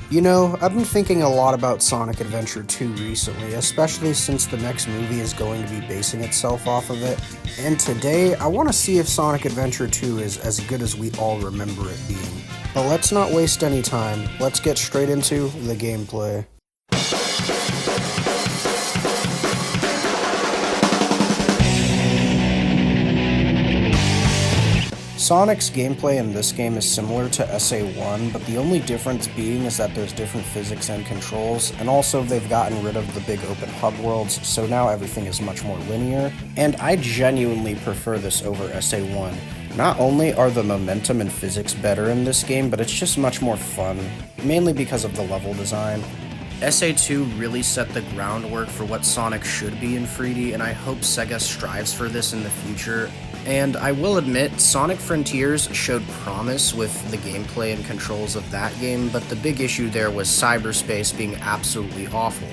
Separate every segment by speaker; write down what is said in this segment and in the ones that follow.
Speaker 1: You know, I've been thinking a lot about Sonic Adventure 2 recently, especially since the next movie is going to be basing itself off of it. And today, I want to see if Sonic Adventure 2 is as good as we all remember it being. But let's not waste any time, let's get straight into the gameplay. Sonic's gameplay in this game is similar to SA1, but the only difference being is that there's different physics and controls, and also they've gotten rid of the big open hub worlds, so now everything is much more linear, and I genuinely prefer this over SA1. Not only are the momentum and physics better in this game, but it's just much more fun, mainly because of the level design. SA2 really set the groundwork for what Sonic should be in 3D, and I hope Sega strives for this in the future. And I will admit, Sonic Frontiers showed promise with the gameplay and controls of that game, but the big issue there was cyberspace being absolutely awful.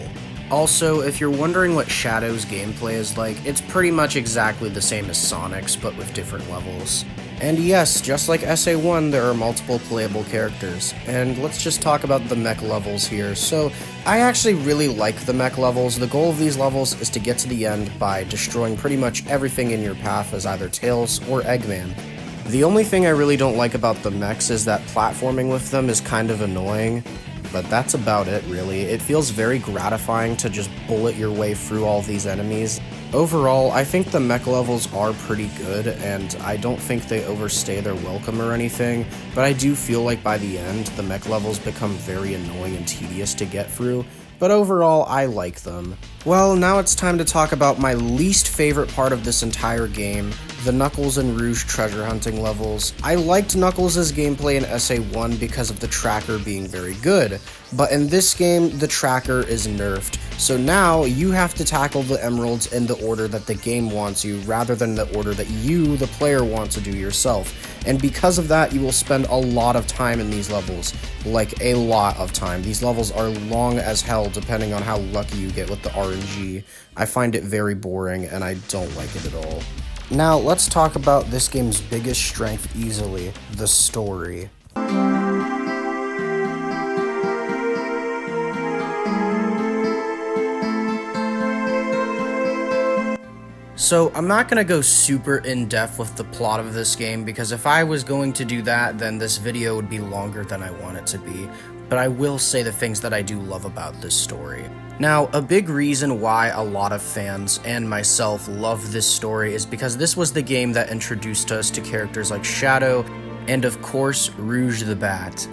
Speaker 1: Also, if you're wondering what Shadow's gameplay is like, it's pretty much exactly the same as Sonic's, but with different levels. And yes, just like SA1, there are multiple playable characters. And let's just talk about the mech levels here. So, I actually really like the mech levels. The goal of these levels is to get to the end by destroying pretty much everything in your path as either Tails or Eggman. The only thing I really don't like about the mechs is that platforming with them is kind of annoying. But that's about it, really. It feels very gratifying to just bullet your way through all these enemies. Overall, I think the mech levels are pretty good, and I don't think they overstay their welcome or anything, but I do feel like by the end, the mech levels become very annoying and tedious to get through, but overall, I like them. Well, now it's time to talk about my least favorite part of this entire game, the Knuckles and Rouge treasure hunting levels. I liked Knuckles' gameplay in SA1 because of the tracker being very good, but in this game, the tracker is nerfed. So now, you have to tackle the emeralds in the order that the game wants you, rather than the order that you, the player, want to do yourself. And because of that, you will spend a lot of time in these levels. Like, a lot of time. These levels are long as hell, depending on how lucky you get with the RNG. I find it very boring, and I don't like it at all. Now, let's talk about this game's biggest strength easily, the story. So, I'm not going to go super in-depth with the plot of this game, because if I was going to do that, then this video would be longer than I want it to be, but I will say the things that I do love about this story. Now, a big reason why a lot of fans, and myself, love this story is because this was the game that introduced us to characters like Shadow, and of course, Rouge the Bat.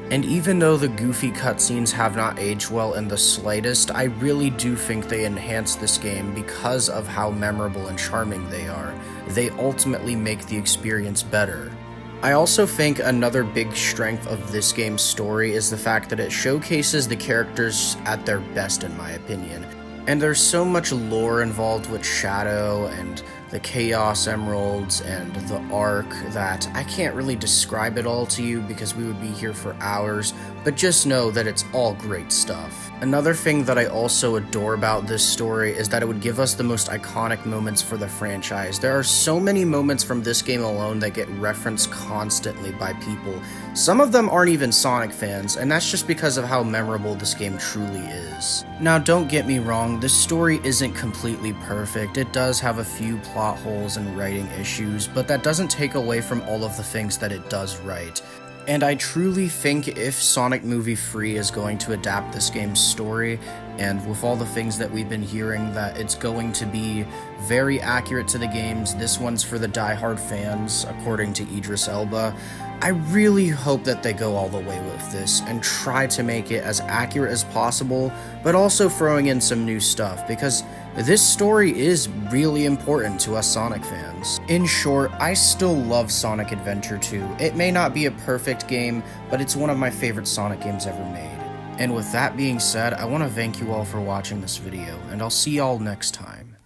Speaker 1: And even though the goofy cutscenes have not aged well in the slightest, I really do think they enhance this game because of how memorable and charming they are. They ultimately make the experience better. I also think another big strength of this game's story is the fact that it showcases the characters at their best, in my opinion. And there's so much lore involved with Shadow and the Chaos Emeralds and the Ark that I can't really describe it all to you because we would be here for hours, but just know that it's all great stuff. Another thing that I also adore about this story is that it would give us the most iconic moments for the franchise. There are so many moments from this game alone that get referenced constantly by people. Some of them aren't even Sonic fans, and that's just because of how memorable this game truly is. Now, don't get me wrong, this story isn't completely perfect. It does have a few plot holes and writing issues, but that doesn't take away from all of the things that it does right. And I truly think if Sonic Movie 3 is going to adapt this game's story, and with all the things that we've been hearing, that it's going to be very accurate to the games, this one's for the die-hard fans, according to Idris Elba, I really hope that they go all the way with this and try to make it as accurate as possible, but also throwing in some new stuff, because this story is really important to us Sonic fans. In short, I still love Sonic Adventure 2. It may not be a perfect game, but it's one of my favorite Sonic games ever made. And with that being said, I want to thank you all for watching this video, and I'll see y'all next time.